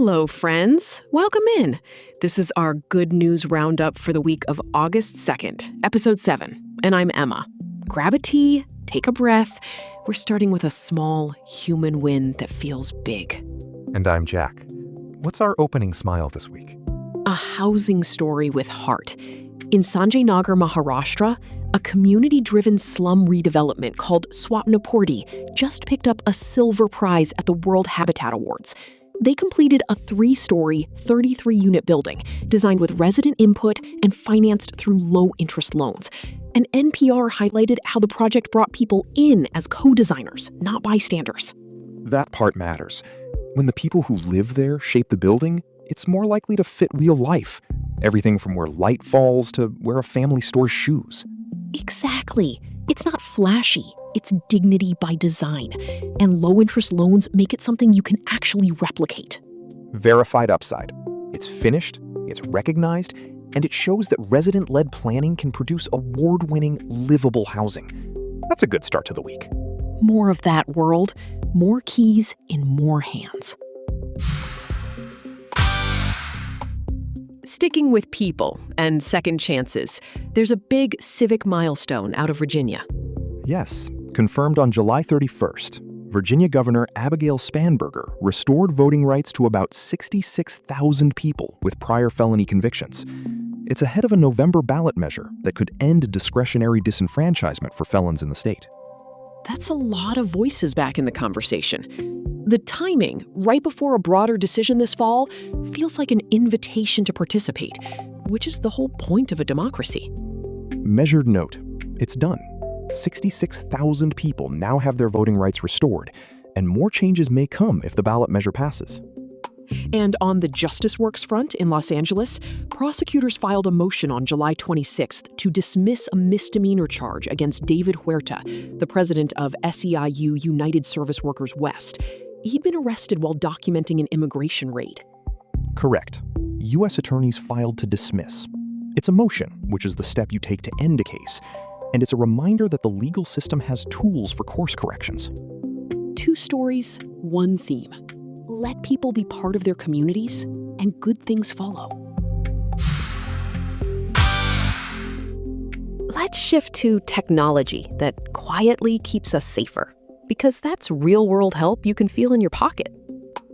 Hello, friends. Welcome in. This is our Good News Roundup for the week of August 2nd, Episode 7. And I'm Emma. Grab a tea, take a breath. We're starting with a small human win that feels big. And I'm Jack. What's our opening smile this week? A housing story with heart. In Sanjay Nagar, Maharashtra, a community-driven slum redevelopment called Swapnaporti just picked up a silver prize at the World Habitat Awards. They completed a 3-story, 33-unit building designed with resident input and financed through low-interest loans. And NPR highlighted how the project brought people in as co-designers, not bystanders. That part matters. When the people who live there shape the building, it's more likely to fit real life. Everything from where light falls to where a family stores shoes. Exactly. It's not flashy. It's dignity by design. And low-interest loans make it something you can actually replicate. Verified upside. It's finished, it's recognized, and it shows that resident-led planning can produce award-winning, livable housing. That's a good start to the week. More of that world, more keys in more hands. Sticking with people and second chances, there's a big civic milestone out of Virginia. Yes, confirmed on July 31st. Virginia Governor Abigail Spanberger restored voting rights to about 66,000 people with prior felony convictions. It's ahead of a November ballot measure that could end discretionary disenfranchisement for felons in the state. That's a lot of voices back in the conversation. The timing, right before a broader decision this fall, feels like an invitation to participate, which is the whole point of a democracy. Measured note, it's done. 66,000 people now have their voting rights restored, and more changes may come if the ballot measure passes. And on the Justice Works front in Los Angeles, prosecutors filed a motion on July 26th to dismiss a misdemeanor charge against David Huerta, the president of SEIU United Service Workers West. He'd been arrested while documenting an immigration raid. Correct. U.S. attorneys filed to dismiss. It's a motion, which is the step you take to end a case, and it's a reminder that the legal system has tools for course corrections. 2 stories, 1 theme. Let people be part of their communities, and good things follow. Let's shift to technology that quietly keeps us safer, because that's real-world help you can feel in your pocket.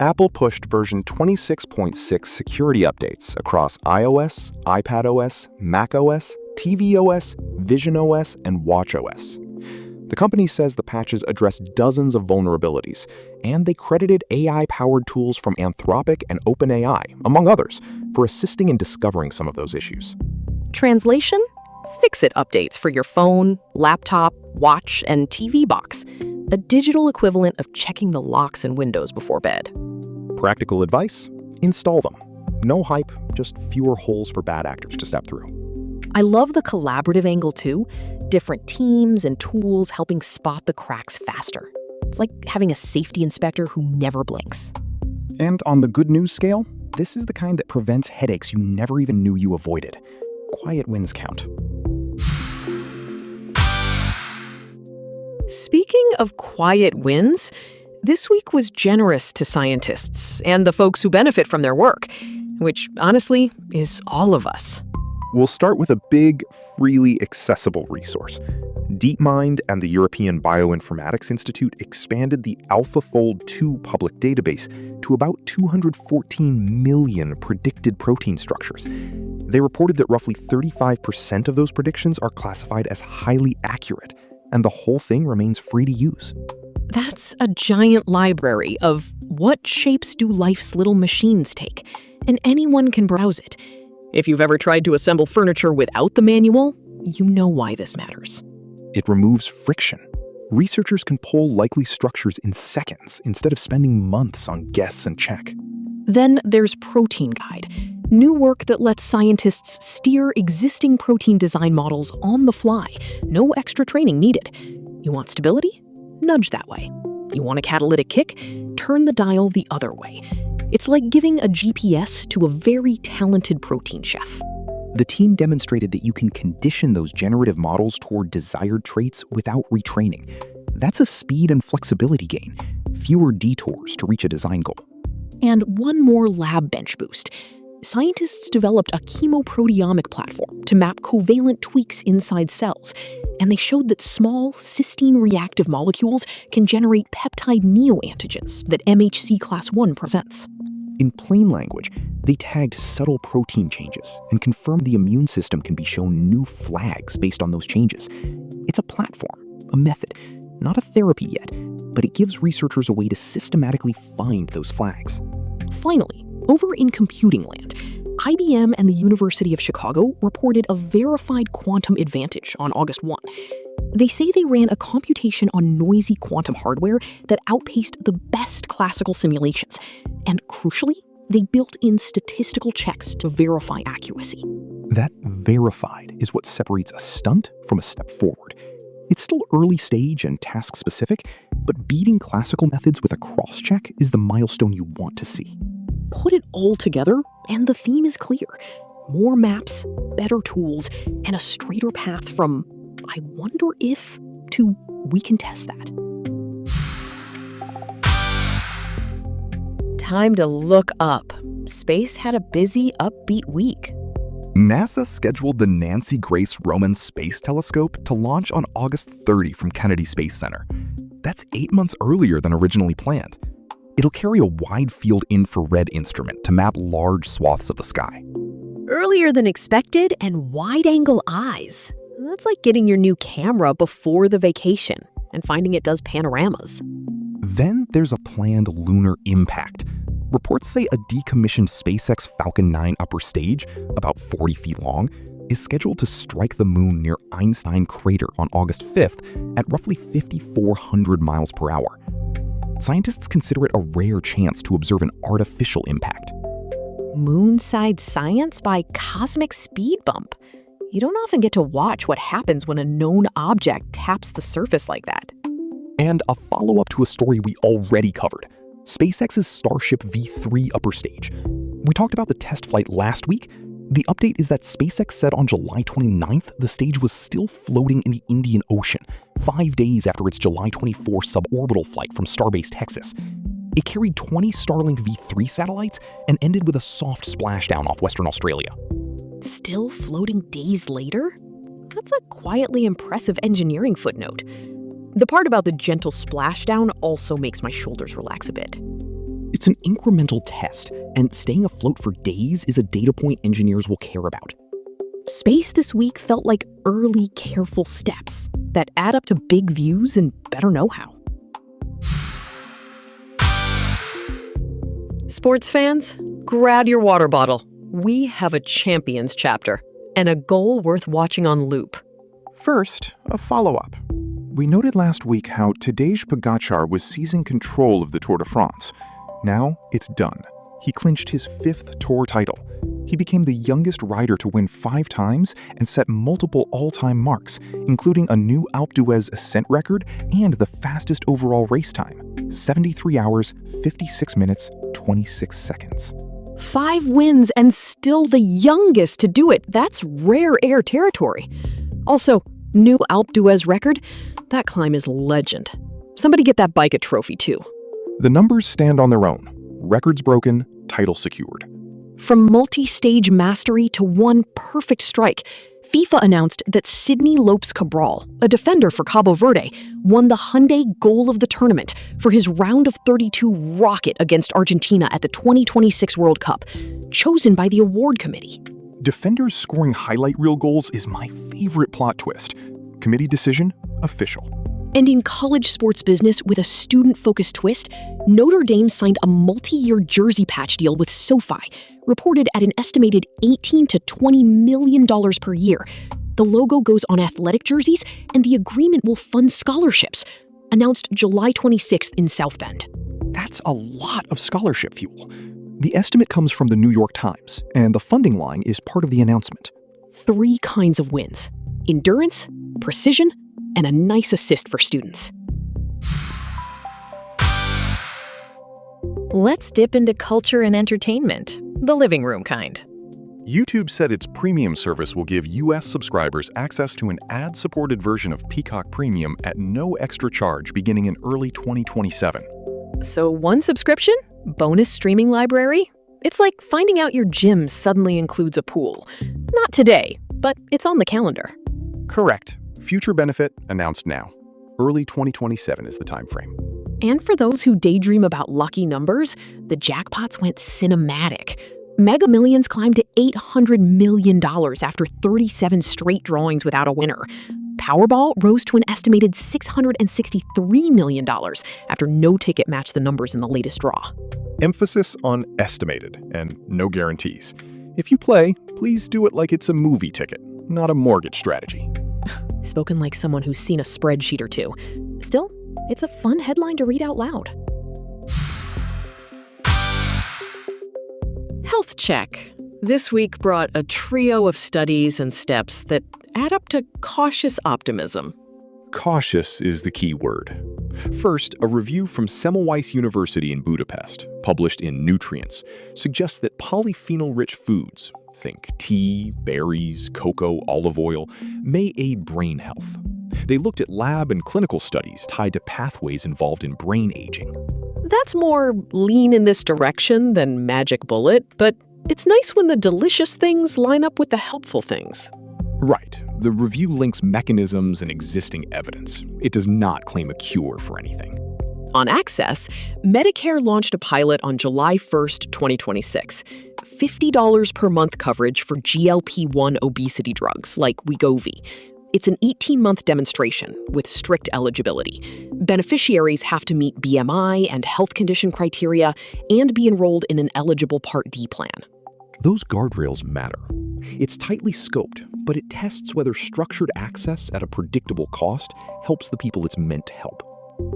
Apple pushed version 26.6 security updates across iOS, iPadOS, macOS, tvOS, visionOS, and watchOS. The company says the patches address dozens of vulnerabilities, and they credited AI-powered tools from Anthropic and OpenAI, among others, for assisting in discovering some of those issues. Translation? Fix-it updates for your phone, laptop, watch, and TV box. A digital equivalent of checking the locks and windows before bed. Practical advice? Install them. No hype, just fewer holes for bad actors to step through. I love the collaborative angle too. Different teams and tools helping spot the cracks faster. It's like having a safety inspector who never blinks. And on the good news scale, this is the kind that prevents headaches you never even knew you avoided. Quiet wins count. Speaking of quiet wins, this week was generous to scientists and the folks who benefit from their work, which honestly is all of us. We'll start with a big, freely accessible resource. DeepMind and the European Bioinformatics Institute expanded the AlphaFold 2 public database to about 214 million predicted protein structures. They reported that roughly 35% of those predictions are classified as highly accurate, and the whole thing remains free to use. That's a giant library of what shapes do life's little machines take, and anyone can browse it. If you've ever tried to assemble furniture without the manual, you know why this matters. It removes friction. Researchers can pull likely structures in seconds instead of spending months on guess and check. Then there's Protein Guide, new work that lets scientists steer existing protein design models on the fly. No extra training needed. You want stability? Nudge that way. You want a catalytic kick? Turn the dial the other way. It's like giving a GPS to a very talented protein chef. The team demonstrated that you can condition those generative models toward desired traits without retraining. That's a speed and flexibility gain, fewer detours to reach a design goal. And one more lab bench boost. Scientists developed a chemoproteomic platform to map covalent tweaks inside cells, and they showed that small, cysteine-reactive molecules can generate peptide neoantigens that MHC class I presents. In plain language, they tagged subtle protein changes and confirmed the immune system can be shown new flags based on those changes. It's a platform, a method, not a therapy yet, but it gives researchers a way to systematically find those flags. Finally, over in computing land, IBM and the University of Chicago reported a verified quantum advantage on August 1. They say they ran a computation on noisy quantum hardware that outpaced the best classical simulations. And crucially, they built in statistical checks to verify accuracy. That verified is what separates a stunt from a step forward. It's still early stage and task-specific, but beating classical methods with a cross-check is the milestone you want to see. Put it all together, and the theme is clear. More maps, better tools, and a straighter path from "I wonder if" to "we can test that." Time to look up. Space had a busy, upbeat week. NASA scheduled the Nancy Grace Roman Space Telescope to launch on August 30 from Kennedy Space Center. That's 8 months earlier than originally planned. It'll carry a wide-field infrared instrument to map large swaths of the sky. Earlier than expected and wide-angle eyes. That's like getting your new camera before the vacation and finding it does panoramas. Then there's a planned lunar impact. Reports say a decommissioned SpaceX Falcon 9 upper stage, about 40 feet long, is scheduled to strike the moon near Einstein Crater on August 5th at roughly 5,400 miles per hour. Scientists consider it a rare chance to observe an artificial impact. Moonside science by cosmic speed bump. You don't often get to watch what happens when a known object taps the surface like that. And a follow-up to a story we already covered, SpaceX's Starship V3 upper stage. We talked about the test flight last week. The update is that SpaceX said on July 29th the stage was still floating in the Indian Ocean, 5 days after its July 24 suborbital flight from Starbase, Texas. It carried 20 Starlink V3 satellites and ended with a soft splashdown off Western Australia. Still floating days later? That's a quietly impressive engineering footnote. The part about the gentle splashdown also makes my shoulders relax a bit. It's an incremental test, and staying afloat for days is a data point engineers will care about. Space this week felt like early, careful steps that add up to big views and better know-how. Sports fans, grab your water bottle. We have a champions chapter and a goal worth watching on loop. First, a follow-up. We noted last week how Tadej Pogačar was seizing control of the Tour de France. Now, it's done. He clinched his 5th Tour title. He became the youngest rider to win 5 times and set multiple all-time marks, including a new Alpe d'Huez ascent record and the fastest overall race time, 73 hours, 56 minutes, 26 seconds. 5 wins and still the youngest to do it. That's rare air territory. Also, new Alpe d'Huez record? That climb is legend. Somebody get that bike a trophy too. The numbers stand on their own. Records broken, title secured. From multi-stage mastery to one perfect strike, FIFA announced that Sydney Lopes Cabral, a defender for Cabo Verde, won the Hyundai goal of the tournament for his round of 32 rocket against Argentina at the 2026 World Cup, chosen by the award committee. Defenders scoring highlight reel goals is my favorite plot twist. Committee decision, official. And in college sports business with a student-focused twist, Notre Dame signed a multi-year jersey patch deal with SoFi, reported at an estimated $18 to $20 million per year. The logo goes on athletic jerseys, and the agreement will fund scholarships, announced July 26th in South Bend. That's a lot of scholarship fuel. The estimate comes from the New York Times, and the funding line is part of the announcement. 3 kinds of wins: endurance, precision, and a nice assist for students. Let's dip into culture and entertainment, the living room kind. YouTube said its premium service will give U.S. subscribers access to an ad-supported version of Peacock Premium at no extra charge beginning in early 2027. So 1 subscription, Bonus streaming library? It's like finding out your gym suddenly includes a pool. Not today, but it's on the calendar. Correct. Future benefit announced now. Early 2027 is the time frame. And for those who daydream about lucky numbers, the jackpots went cinematic. Mega Millions climbed to $800 million after 37 straight drawings without a winner. Powerball rose to an estimated $663 million after no ticket matched the numbers in the latest draw. Emphasis on estimated and no guarantees. If you play, please do it like it's a movie ticket, not a mortgage strategy. Spoken like someone who's seen a spreadsheet or two. Still, it's a fun headline to read out loud. Health check. This week brought a trio of studies and steps that add up to cautious optimism. Cautious is the key word. First, a review from Semmelweis University in Budapest, published in Nutrients, suggests that polyphenol-rich foods, think tea, berries, cocoa, olive oil, may aid brain health. They looked at lab and clinical studies tied to pathways involved in brain aging. That's more lean in this direction than magic bullet, but it's nice when the delicious things line up with the helpful things. Right. The review links mechanisms and existing evidence. It does not claim a cure for anything. On Access, Medicare launched a pilot on July 1st, 2026. $50 per month coverage for GLP-1 obesity drugs like Wegovy. It's an 18-month demonstration with strict eligibility. Beneficiaries have to meet BMI and health condition criteria and be enrolled in an eligible Part D plan. Those guardrails matter. It's tightly scoped, but it tests whether structured access at a predictable cost helps the people it's meant to help.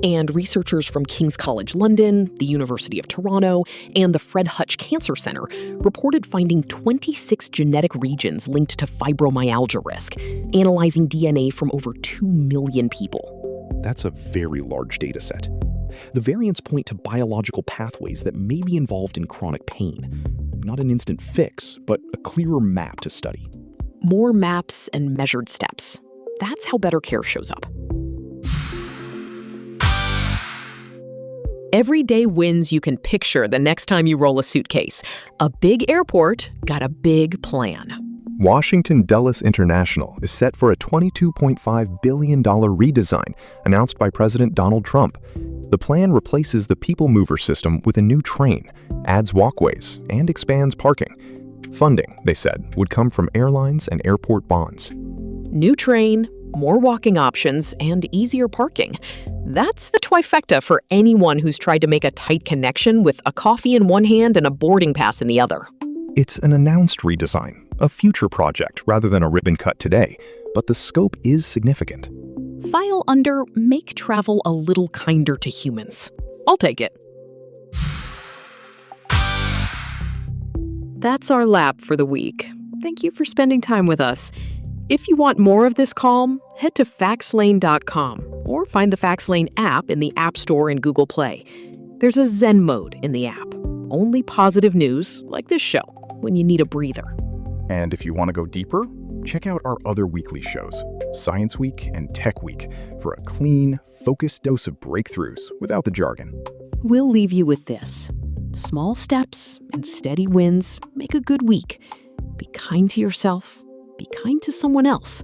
And researchers from King's College London, the University of Toronto, and the Fred Hutch Cancer Center reported finding 26 genetic regions linked to fibromyalgia risk, analyzing DNA from over 2 million people. That's a very large data set. The variants point to biological pathways that may be involved in chronic pain. Not an instant fix, but a clearer map to study. More maps and measured steps. That's how better care shows up. Everyday wins you can picture the next time you roll a suitcase. A big airport got a big plan. Washington Dulles International is set for a $22.5 billion redesign announced by President Donald Trump. The plan replaces the People Mover system with a new train, adds walkways, and expands parking. Funding, they said, would come from airlines and airport bonds. New train, more walking options, and easier parking. That's the trifecta for anyone who's tried to make a tight connection with a coffee in one hand and a boarding pass in the other. It's an announced redesign, a future project rather than a ribbon cut today, but the scope is significant. File under Make Travel a Little Kinder to Humans. I'll take it. That's our lap for the week. Thank you for spending time with us. If you want more of this calm, head to faxlane.com or find the FaxLane app in the App Store and Google Play. There's a Zen mode in the app. Only positive news, like this show, when you need a breather. And if you want to go deeper, check out our other weekly shows, Science Week and Tech Week, for a clean, focused dose of breakthroughs without the jargon. We'll leave you with this. Small steps and steady wins make a good week. Be kind to yourself, be kind to someone else,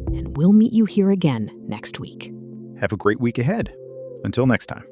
and we'll meet you here again next week. Have a great week ahead. Until next time.